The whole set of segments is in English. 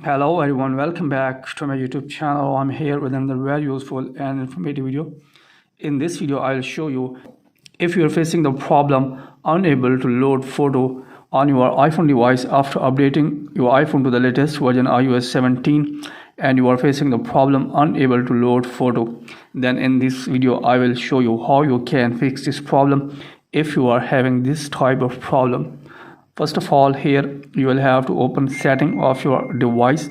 Hello everyone, welcome back to my YouTube channel. I'm here with another very useful and informative video. In this video, I'll show you if you're facing the problem unable to load photo on your iPhone device after updating your iPhone to the latest version iOS 17 and you are facing the problem unable to load photo. Then in this video, I will show you how you can fix this problem if you are having this type of problem. First of all, here you will have to open setting of your device.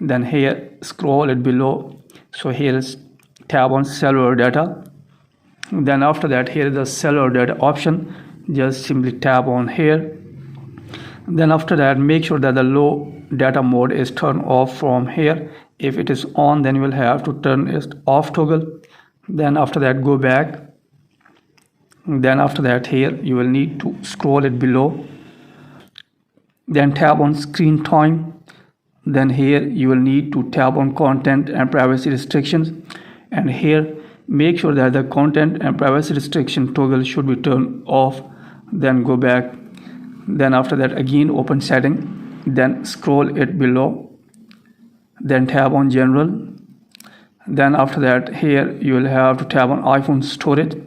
Then here scroll it below. So here is tab on cellular data. Then after that, here is the cellular data option. Just simply tap on here. Then after that, make sure that the low data mode is turned off from here. If it is on, then you will have to turn it off toggle. Then after that, go back. Then after that, here you will need to scroll it below. Then tap on screen time. Then here you will need to tap on content and privacy restrictions, and here make sure that the content and privacy restriction toggle should be turned off. Then go back. Then after that, again open setting, then scroll it below, then tap on general. Then after that, here you will have to tap on iPhone storage,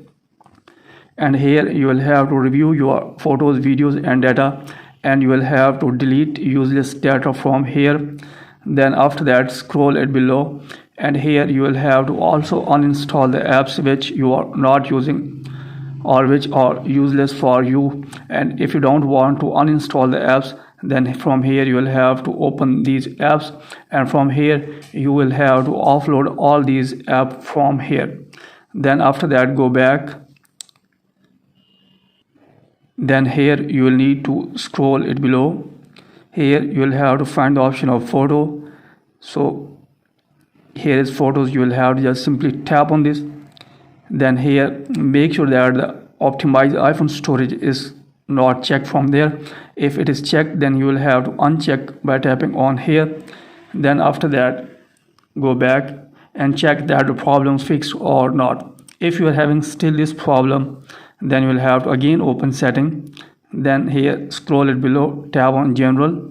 and here you will have to review your photos, videos and data, and you will have to delete useless data from here. Then after that, scroll it below, and here you will have to also uninstall the apps which you are not using or which are useless for you. And if you don't want to uninstall the apps, then from here you will have to open these apps, and from here you will have to offload all these apps from here. Then after that, go back. Then here you will need to scroll it below. Here you will have to find the option of photo. So here is photos. You will have to just simply tap on this. Then here make sure that the optimized iPhone storage is not checked from there. If it is checked, then you will have to uncheck by tapping on here. Then after that, go back and check that the problem is fixed or not. If you are having still this problem, then you will have to again open setting. Then here scroll it below, tap on general,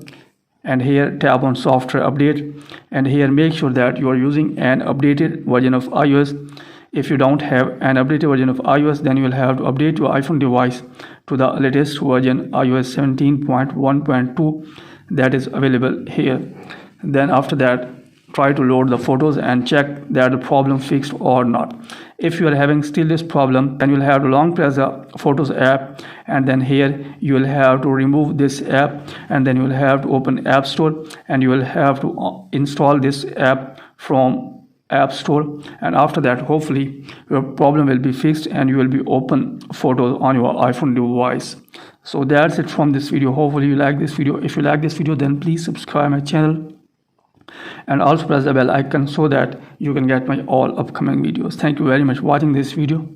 and here tap on software update, and here make sure that you are using an updated version of iOS. If you don't have an updated version of iOS, then you will have to update your iPhone device to the latest version iOS 17.1.2 that is available here. Then after that, try to load the photos and check that the problem fixed or not. If you are having still this problem, then you will have to long press the photos app, and then here you will have to remove this app, and then you will have to open App Store, and you will have to install this app from App Store. And after that, hopefully your problem will be fixed and you will be open photos on your iPhone device. So that's it from this video. Hopefully you like this video. If you like this video, then please subscribe my channel and also press the bell icon so that you can get my all upcoming videos. Thank you very much for watching this video.